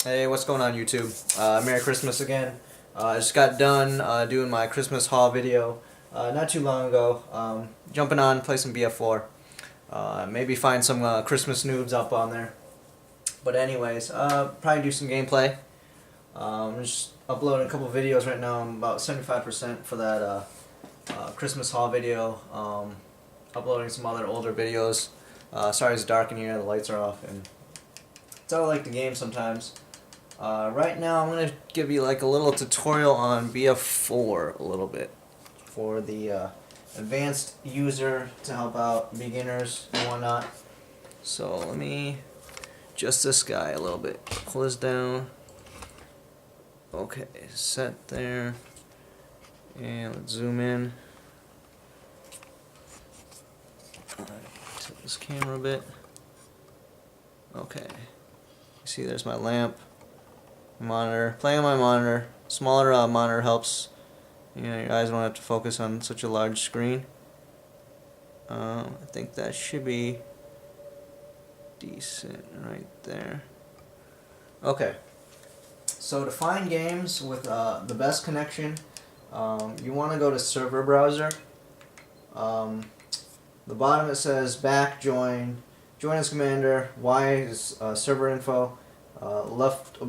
Hey, what's going on YouTube? Merry Christmas again. I just got done doing my Christmas haul video not too long ago. Jumping on, play some BF4. Maybe find some Christmas noobs up on there. But anyways, probably do some gameplay. Just uploading a couple videos right now. I'm about 75% for that Christmas haul video. Uploading some other older videos. Sorry it's dark in here, the lights are off, and it's how I like the game sometimes. Right now I'm going to give you like a little tutorial on BF4 a little bit for the advanced user to help out beginners and whatnot. So let me adjust this guy a little bit. Pull this down. Okay, set there. And let's zoom in. Tilt this camera a bit. Okay. You see there's my lamp. Monitor. Playing on my monitor. Smaller monitor helps. You know, your eyes don't have to focus on such a large screen. I think that should be decent right there. Okay. So to find games with the best connection, you want to go to server browser. The bottom it says back, join as commander, Y is server info, left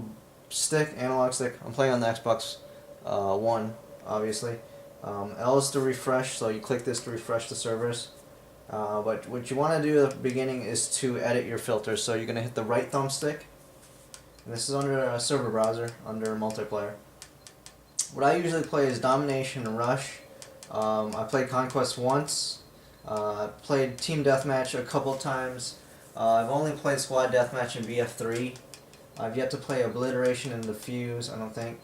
stick, analog stick. I'm playing on the Xbox One, obviously. L is to refresh, so you click this to refresh the servers. But what you want to do at the beginning is to edit your filters. So you're going to hit the right thumbstick. And this is under a server browser, under multiplayer. What I usually play is Domination and Rush. I played Conquest once. Played Team Deathmatch a couple times. I've only played Squad Deathmatch in BF3. I've yet to play Obliteration and Defuse, I don't think.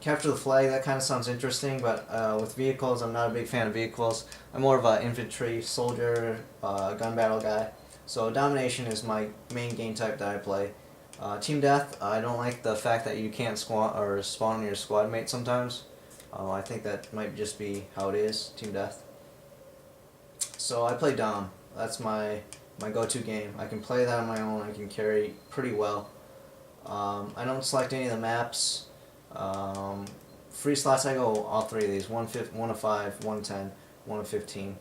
Capture the Flag, that kind of sounds interesting, but with vehicles, I'm not a big fan of vehicles. I'm more of an infantry, soldier, gun battle guy. So Domination is my main game type that I play. Team Death, I don't like the fact that you can't spawn on your squad mate sometimes. I think that might just be how it is, Team Death. So I play Dom. That's my go-to game. I can play that on my own. I can carry pretty well. I don't select any of the maps. Free slots, I go all three of these. 1 of 5, 110, 1 of 15.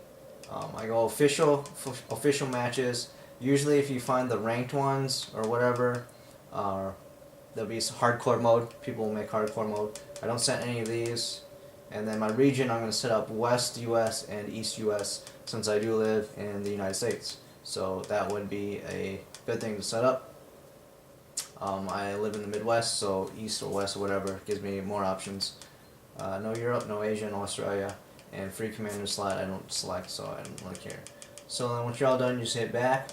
I go official matches. Usually if you find the ranked ones or whatever, there'll be hardcore mode. People will make hardcore mode. I don't set any of these. And then my region, I'm going to set up West US and East US since I do live in the United States. So that would be a good thing to set up. I live in the Midwest, so East or West or whatever gives me more options. No Europe, no Asia, no Australia, and free commander slot I don't select, so I don't really care. So then once you're all done, you just hit back,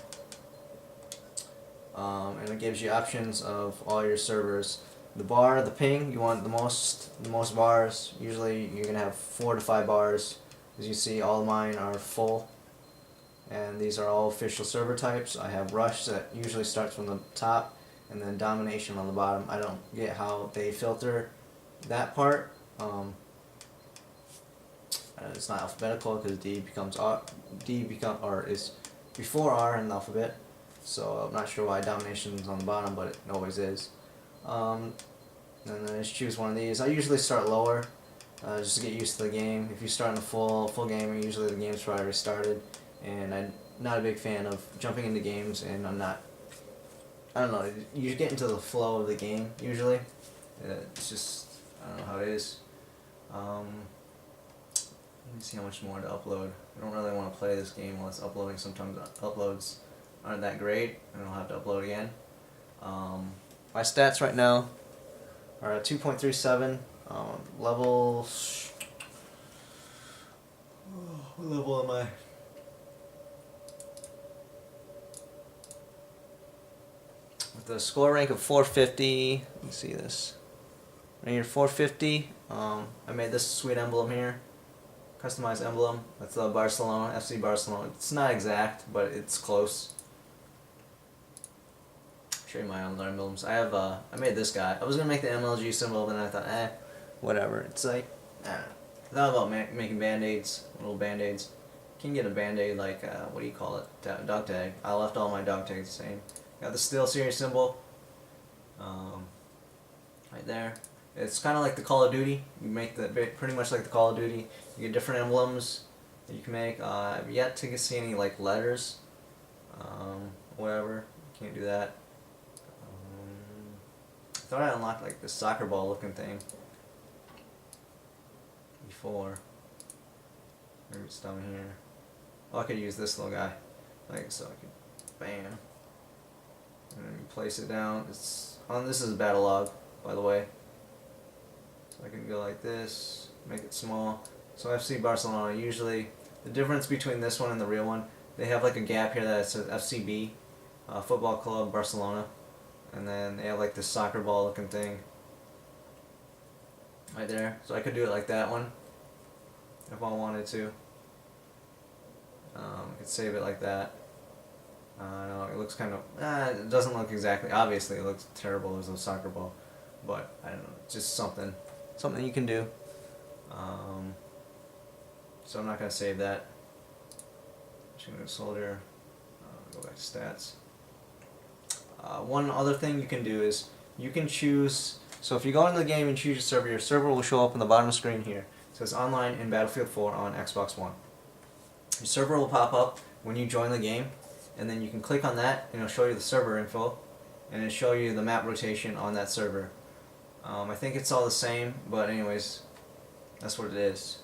and it gives you options of all your servers. The bar, the ping, you want the most bars. Usually you're gonna have 4 to 5 bars. As you see, all of mine are full, and these are all official server types. I have Rush that usually starts from the top, and then Domination on the bottom. I don't get how they filter that part. It's not alphabetical because D is before R in the alphabet. So I'm not sure why Domination is on the bottom, but it always is. And then I just choose one of these. I usually start lower, just to get used to the game. If you start in a full game, usually the game's probably already started, and I'm not a big fan of jumping into games, and I don't know, you get into the flow of the game usually. It's just, I don't know how it is. Let me see how much more to upload. I don't really want to play this game while it's uploading. Sometimes uploads aren't that great, and I'll have to upload again. My stats right now are at 2.37. Level. What level am I? With a score rank of 450. Let me see this. Right here, 450. I made this sweet emblem here. Customized emblem. That's Barcelona, FC Barcelona. It's not exact, but it's close. Show you my other emblems. I made this guy. I was gonna make the MLG symbol, but then I thought, whatever. It's like, I thought about making band-aids, little band-aids. You can get a band-aid like, what do you call it? Dog tag. I left all my dog tags the same. Got the Steel Series symbol. Right there. It's kind of like the Call of Duty. You make the pretty much like the Call of Duty. You get different emblems that you can make. I've yet to see any like letters, whatever. Can't do that. I thought I unlocked like the soccer ball looking thing before. Maybe it's down here. Oh, I could use this little guy, like so. I could, bam, and then you place it down. It's on. This is a battle log, by the way. So I can go like this, make it small. So FC Barcelona. Usually, the difference between this one and the real one, they have like a gap here that says FCB, Football Club Barcelona, and then they have like this soccer ball looking thing right there. So I could do it like that one if I wanted to. I could save it like that. No, it looks kind of. It doesn't look exactly. Obviously, it looks terrible as a soccer ball, but I don't know. It's just something you can do. So I'm not gonna save that. Just gonna go soldier. Go back to stats. One other thing you can do is you can choose. So if you go into the game and choose your server will show up on the bottom of the screen here. It says online in Battlefield 4 on Xbox One. Your server will pop up when you join the game, and then you can click on that and it'll show you the server info, and it'll show you the map rotation on that server. I think it's all the same, but anyways, that's what it is.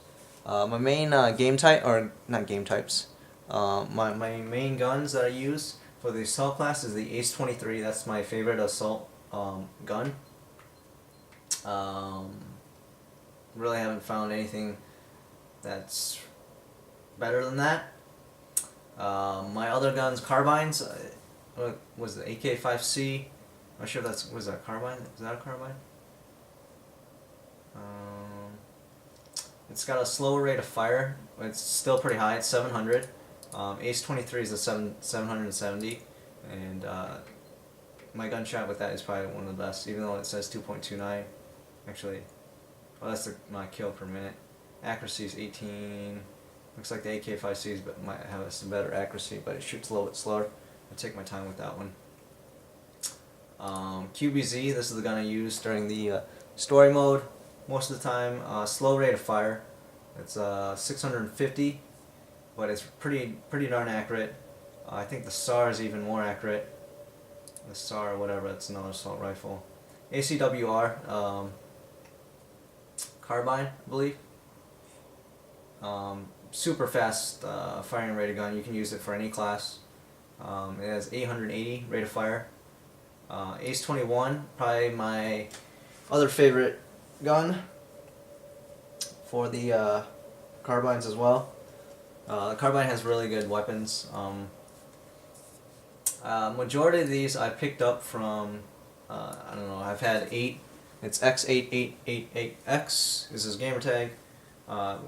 My main game type, or not game types, my main guns that I use for the assault class is the Ace 23. That's my favorite assault gun. Really haven't found anything that's better than that. My other guns, carbines, was the AK-5C. I'm not sure if was that a carbine? Is that a carbine? It's got a slower rate of fire. It's still pretty high. It's 700. Ace 23 is a 770, and my gunshot with that is probably one of the best, even though it says 2.29. Actually, well, that's my kill per minute. Accuracy is 18. Looks like the AK-5Cs but might have some better accuracy, but it shoots a little bit slower. I'll take my time with that one. QBZ, this is the gun I use during the story mode. Most of the time, slow rate of fire. It's 650, but it's pretty darn accurate. I think the SAR is even more accurate. The SAR, whatever, it's another assault rifle. ACWR, carbine, I believe. Super fast firing rate of gun. You can use it for any class. It has 880 rate of fire. Ace 21, probably my other favorite gun for the carbines as well. The carbine has really good weapons. Majority of these I picked up from, I don't know, I've had 8. It's X8888X is his gamer tag.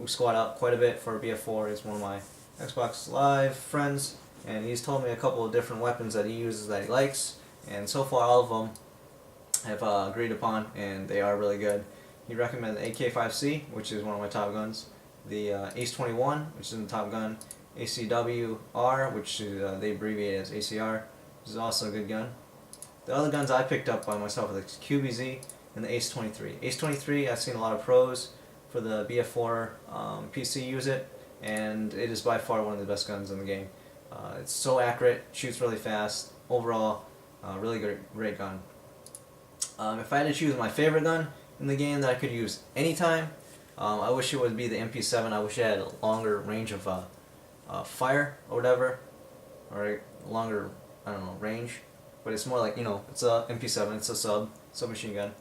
We squad out quite a bit for BF4. He's one of my Xbox Live friends, and he's told me a couple of different weapons that he uses that he likes, and so far all of them have agreed upon, and they are really good. He recommended the AK-5C, which is one of my top guns, the Ace 21, which is the top gun, ACWR, which they abbreviate as ACR, which is also a good gun. The other guns I picked up by myself are the QBZ and the Ace 23. Ace 23, I've seen a lot of pros for the BF4 PC use it, and it is by far one of the best guns in the game. It's so accurate, shoots really fast, overall really great gun. If I had to choose my favorite gun in the game that I could use anytime, I wish it would be the MP7. I wish it had a longer range of fire or whatever, or a longer, I don't know, range, but it's more like, you know, it's a MP7, it's a submachine gun.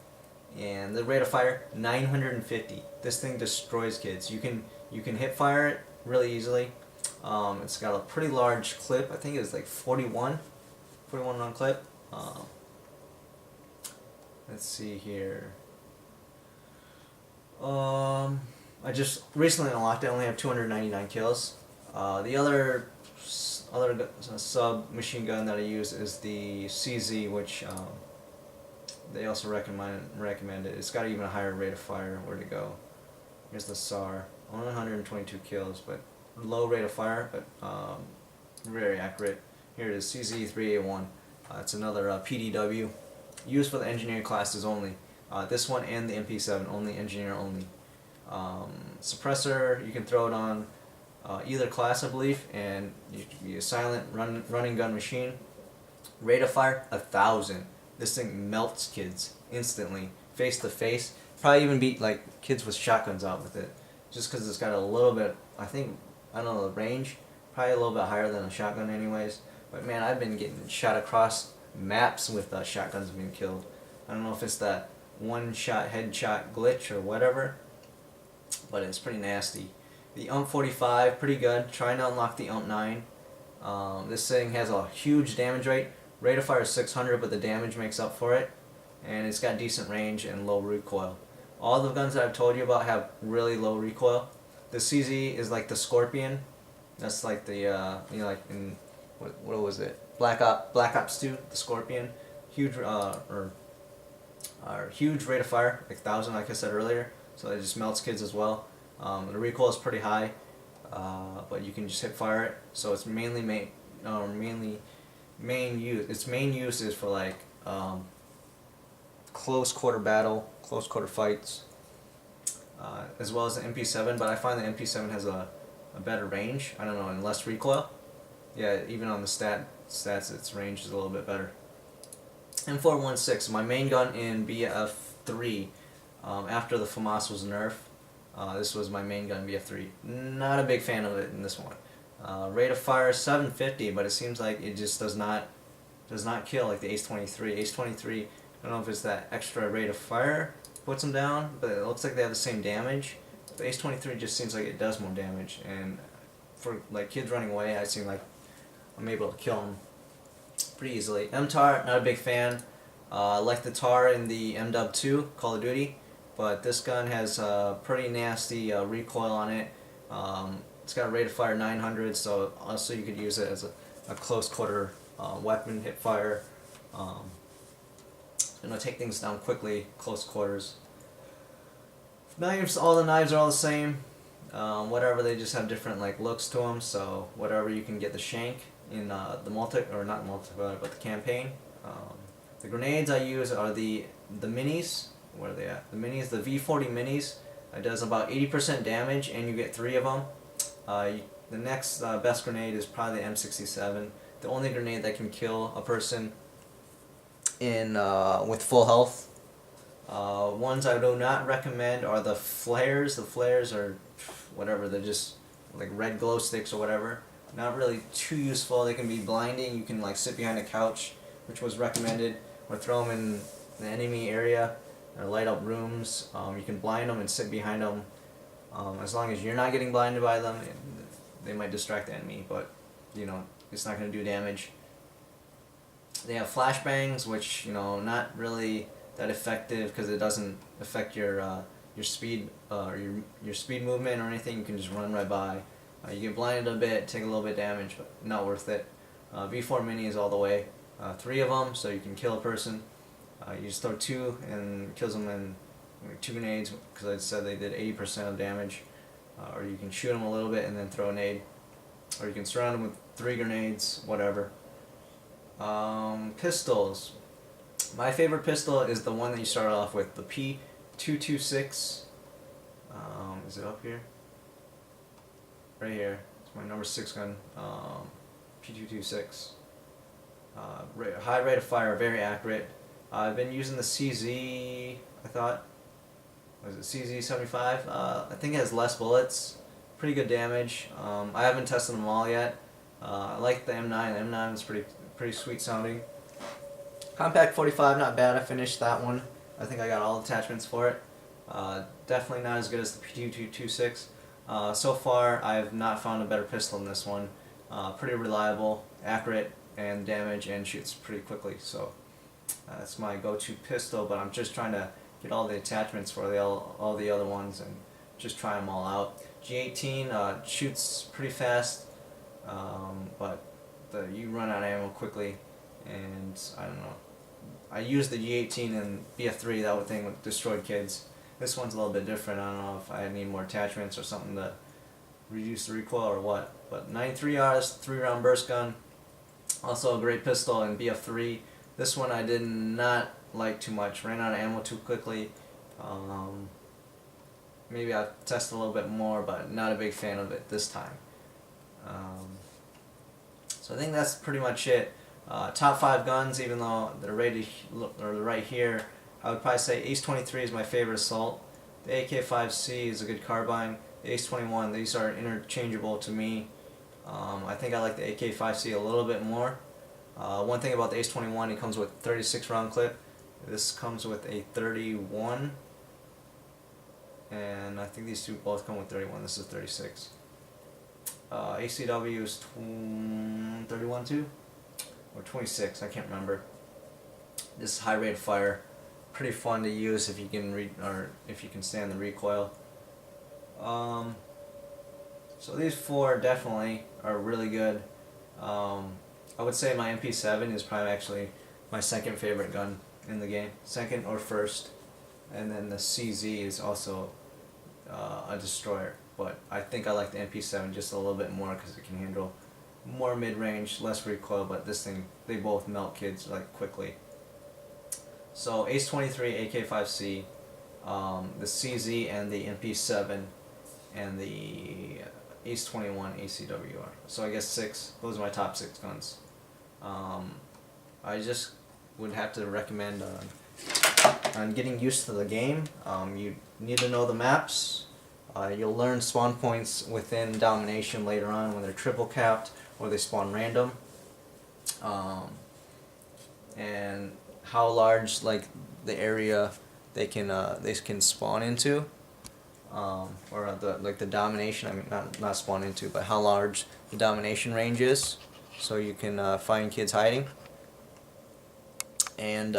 And the rate of fire, 950. This thing destroys kids. You can hip fire it really easily. It's got a pretty large clip. I think it's like 41 round clip. Let's see here. I just recently unlocked it. I only have 299 kills. The other submachine gun that I use is the CZ, which they also recommend it. It's got even a higher rate of fire. Where'd it go? Here's the SAR. Only 122 kills, but low rate of fire, but very accurate. Here it is, CZ3A1. It's another PDW. used for the engineering classes only. This one and the MP7 only engineer only. Suppressor, you can throw it on either class, I believe, and you can be a silent running gun machine. Rate of fire 1,000. This thing melts kids instantly, face to face. Probably even beat like kids with shotguns out with it, just because it's got a little bit. I don't know, the range probably a little bit higher than a shotgun, anyways. But man, I've been getting shot across maps with shotguns being killed. I don't know if it's that one shot headshot glitch or whatever, but it's pretty nasty. The UMP45, pretty good. Trying to unlock the UMP9. This thing has a huge damage rate. Rate of fire is 600, but the damage makes up for it. And it's got decent range and low recoil. All the guns that I've told you about have really low recoil. The CZ is like the Scorpion. That's like the, like in, what was it? Black Ops 2, the Scorpion. Huge, huge rate of fire, like 1,000, like I said earlier. So it just melts kids as well. The recoil is pretty high, but you can just hip fire it. So it's mainly main use. Its main use is for like close quarter battle, close quarter fights, as well as the MP7. But I find the MP7 has a better range. I don't know, and less recoil. Yeah, even on the stats, its range is a little bit better. M416, my main gun in BF3. After the FAMAS was nerfed, this was my main gun, BF3. Not a big fan of it in this one. Rate of fire is 750, but it seems like it just does not kill like the Ace-23. Ace-23, I don't know if it's that extra rate of fire puts them down, but it looks like they have the same damage. The Ace-23 just seems like it does more damage, and for like kids running away, I seem like I'm able to kill them pretty easily. MTAR, not a big fan. I like the TAR in the MW2, Call of Duty, but this gun has pretty nasty recoil on it. It's got a rate of fire 900, so also you could use it as a close quarter weapon, hip fire. Take things down quickly, close quarters. Knives, all the knives are all the same. Whatever, they just have different like looks to them. So whatever, you can get the shank in the not multiplayer, but the campaign. The grenades I use are the minis. Where are they at? The minis, the V40 minis. It does about 80% damage, and you get 3 of them. The next best grenade is probably the M67. The only grenade that can kill a person in with full health. Ones I do not recommend are the flares. The flares are whatever, they're just like red glow sticks or whatever. Not really too useful. They can be blinding. You can like sit behind a couch, which was recommended, or throw them in the enemy area or light up rooms. You can blind them and sit behind them. As long as you're not getting blinded by them, they might distract the enemy, but it's not going to do damage. They have flashbangs, which not really that effective because it doesn't affect your speed or your speed movement or anything. You can just run right by. You get blinded a bit, take a little bit of damage, but not worth it. V4 mini is all the way. 3 of them, so you can kill a person. You just throw 2 and it kills them in like 2 grenades, because I said they did 80% of damage. Or you can shoot them a little bit and then throw a nade. Or you can surround them with 3 grenades, whatever. Pistols. My favorite pistol is the one that you start off with, the P226. Is it up here? Right here. It's my number 6 gun. P226. High rate of fire, very accurate. I've been using the CZ, I thought. Was it CZ75? I think it has less bullets. Pretty good damage. I haven't tested them all yet. I like the M9. The M9 is pretty sweet sounding. Compact 45, not bad. I finished that one. I think I got all attachments for it. Definitely not as good as the P226. So far, I have not found a better pistol than this one. Pretty reliable, accurate, and damage, and shoots pretty quickly. So that's my go-to pistol. But I'm just trying to get all the attachments for all the other ones and just try them all out. G18 shoots pretty fast, but you run out of ammo quickly, and I don't know. I used the G18 in BF3. That thing destroyed kids. This one's a little bit different. I don't know if I need more attachments or something to reduce the recoil or what. But 93Rs, 3-round burst gun. Also a great pistol in BF3. This one I did not like too much. Ran out of ammo too quickly. Maybe I'll test a little bit more, but not a big fan of it this time. So I think that's pretty much it. Top 5 guns, even though they're right here, I would probably say Ace 23 is my favorite assault. The AK-5C is a good carbine. The Ace 21, these are interchangeable to me. I think I like the AK-5C a little bit more. One thing about the Ace 21, it comes with 36 round clip. This comes with a 31, and I think these two both come with 31. This is 36. ACW is 31 too, or 26. I can't remember. This is high rate of fire, pretty fun to use if you can if you can stand the recoil. So these 4 definitely are really good. I would say my MP7 is probably actually my second favorite gun in the game, second or first, and then the CZ is also a destroyer. But I think I like the MP7 just a little bit more because it can handle more mid-range, less recoil. But this thing, they both melt kids like quickly. So Ace 23, AK-5C, the CZ, and the MP7, and the Ace 21 ACWR. So I guess 6. Those are my top 6 guns. I just would have to recommend on getting used to the game. You need to know the maps. You'll learn spawn points within Domination later on when they're triple capped or they spawn random. And how large like the area they can spawn into. Or the domination, I mean not spawn into, but how large the domination range is, so you can find kids hiding. And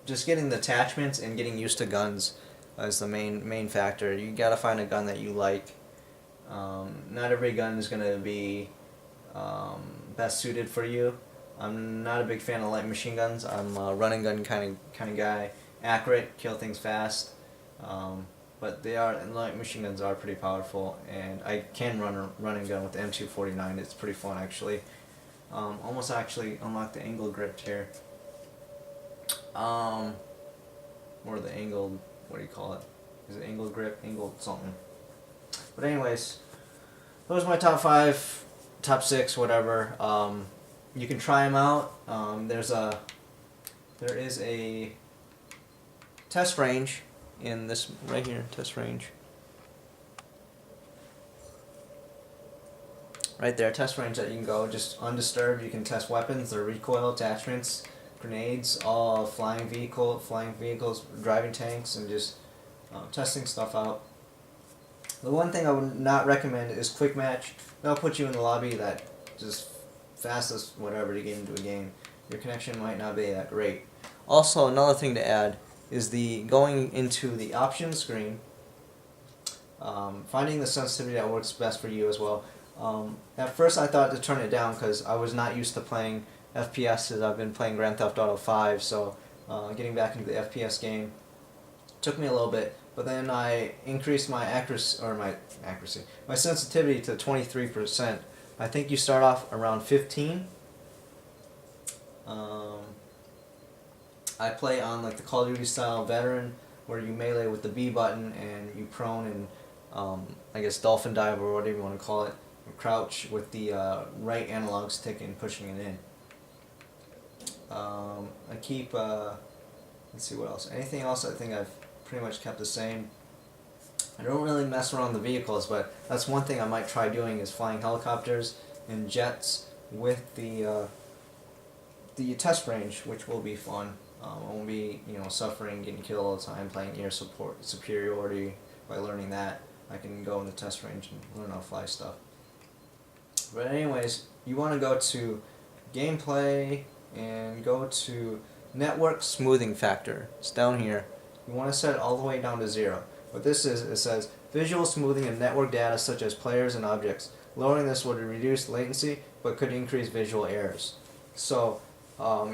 just getting the attachments and getting used to guns is the main factor. You gotta find a gun that you like. Not every gun is gonna be best suited for you. I'm not a big fan of light machine guns. I'm a run and gun kind of guy. Accurate, kill things fast. But light machine guns are pretty powerful, and I can run and gun with the M249. It's pretty fun actually. Almost actually unlocked the angle grip here. Or the angled, what do you call it? Is it angled grip? Angled something. But anyways, those are my top 5, top 6, whatever. You can try them out. There is a test range in this right here, test range. Right there, test range that you can go just undisturbed. You can test weapons, their recoil, attachments, grenades, all flying vehicles, driving tanks, and just testing stuff out. The one thing I would not recommend is quick match. They'll put you in the lobby that just fastest whatever to get into a game. Your connection might not be that great. Also, another thing to add is going into the options screen, finding the sensitivity that works best for you as well. At first I thought to turn it down because I was not used to playing FPSs. I've been playing Grand Theft Auto 5, so getting back into the FPS game took me a little bit, but then I increased my my sensitivity to 23%. I think you start off around 15. I play on like the Call of Duty style veteran, where you melee with the B button and you prone and I guess dolphin dive or whatever you want to call it, or crouch with the right analog stick and pushing it in. I keep let's see what else. Anything else I think I've pretty much kept the same. I don't really mess around the vehicles, but that's one thing I might try doing is flying helicopters and jets with the test range, which will be fun. I won't be suffering, getting killed all the time, playing air support superiority. By learning that, I can go in the test range and learn how to fly stuff. But anyways, you want to go to gameplay and go to network smoothing factor. It's down here. You want to set it all the way down to 0. What this is, it says visual smoothing of network data such as players and objects. Lowering this would reduce latency but could increase visual errors. So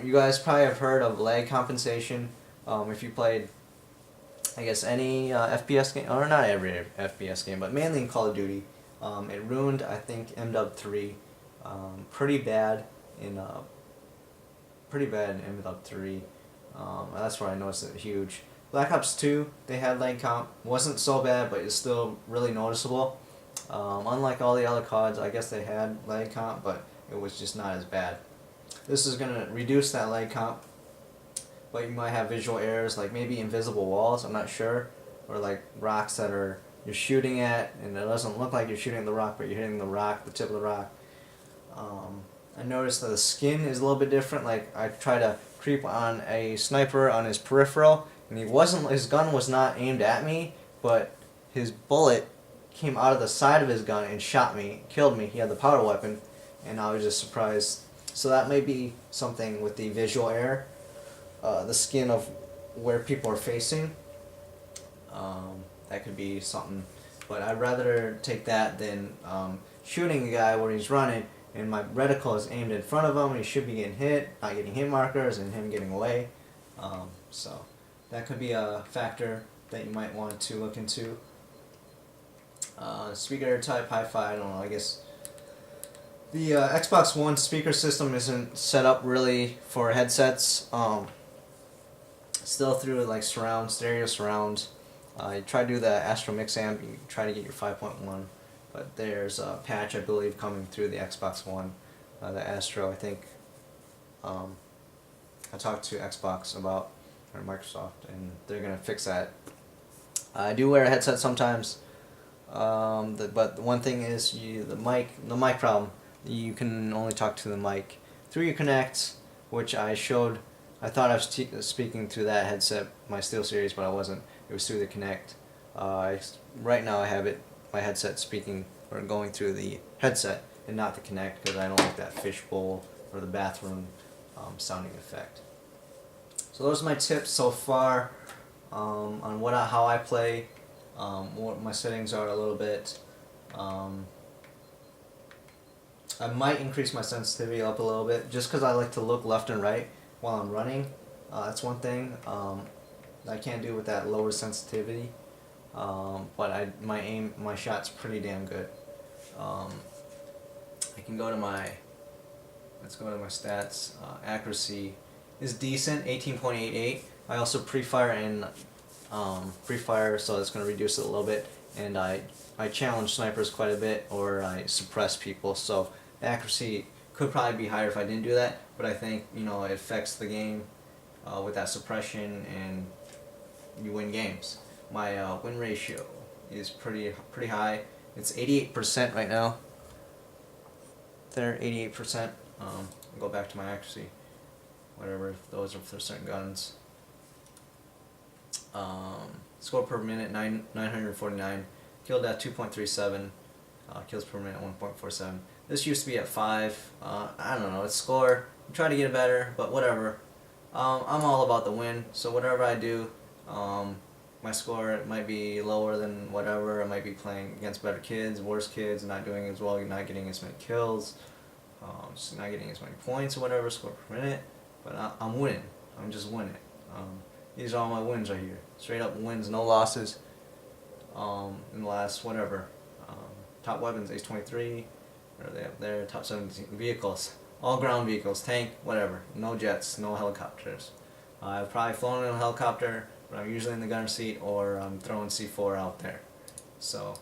you guys probably have heard of lag compensation. If you played, I guess, any FPS game, or not every FPS game, but mainly in Call of Duty. It ruined, I think, MW3 pretty bad in pretty bad in MLab 3. That's where I noticed it huge. Black Ops 2, they had leg comp. Wasn't so bad, but it's still really noticeable. Unlike all the other CODs, I guess they had leg comp, but it was just not as bad. This is going to reduce that leg comp, but you might have visual errors, like maybe invisible walls, I'm not sure, or like rocks that you're shooting at, and it doesn't look like you're shooting the rock, but you're hitting the rock, the tip of the rock. I noticed that the skin is a little bit different. Like I tried to creep on a sniper on his peripheral, and his gun was not aimed at me, but his bullet came out of the side of his gun and shot me, killed me. He had the powder weapon, and I was just surprised. So that may be something with the visual error, the skin of where people are facing. That could be something, but I'd rather take that than shooting a guy where he's running and my reticle is aimed in front of him and he should be getting hit, not getting hit markers, and him getting away. So that could be a factor that you might want to look into. Speaker type, hi-fi, I don't know, I guess the Xbox One speaker system isn't set up really for headsets. Still through like stereo surround. You try to do the Astro Mix amp, you try to get your 5.1, but there's a patch I believe coming through the Xbox One, the Astro. I think I talked to Xbox about, or Microsoft, and they're gonna fix that. I do wear a headset sometimes, but the one thing is the mic problem. You can only talk to the mic through your Kinect, which I showed. I thought I was speaking through that headset, my SteelSeries, but I wasn't. It was through the Kinect. Right now I have my headset speaking or going through the headset and not the Kinect, because I don't like that fishbowl or the bathroom sounding effect. So those are my tips so far on how I play, what my settings are a little bit. I might increase my sensitivity up a little bit just because I like to look left and right while I'm running. That's one thing I can't do with that lower sensitivity. But my shot's pretty damn good. I can go to let's go to my stats. Accuracy is decent, 18.88. I also pre-fire in pre-fire, so it's going to reduce it a little bit. And I challenge snipers quite a bit, or I suppress people. So the accuracy could probably be higher if I didn't do that. But I think it affects the game with that suppression, and you win games. My win ratio is pretty high. It's 88% right now. There, 88%. I'll go back to my accuracy. Whatever, those are for certain guns. Score per minute 949. Killed at 2.37. Kills per minute 1.47. This used to be at 5. I don't know. It's score. I'm trying to get it better, but whatever. I'm all about the win. So whatever I do, my score might be lower than whatever. I might be playing against better kids, worse kids, not doing as well, not getting as many kills, just not getting as many points or whatever, score per minute. But I'm winning. I'm just winning. These are all my wins right here. Straight up wins, no losses. In the last whatever. Top weapons, Ace 23. What are they up there? Top 17 vehicles. All ground vehicles, tank, whatever. No jets, no helicopters. I've probably flown in a helicopter, but I'm usually in the gunner seat, or I'm throwing C4 out there. So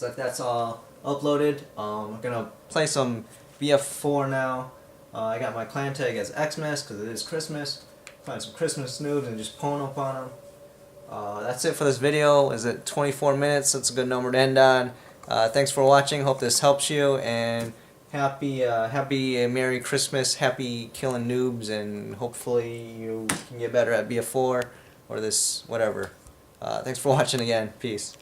that's all uploaded. I'm gonna play some BF4 now. I got my clan tag as Xmas because it is Christmas. Find some Christmas noobs and just pwn up on them. That's it for this video. Is it 24 minutes? That's a good number to end on. Thanks for watching. Hope this helps you, and happy Merry Christmas. Happy killing noobs, and hopefully you can get better at BF4 or this whatever. Thanks for watching again. Peace.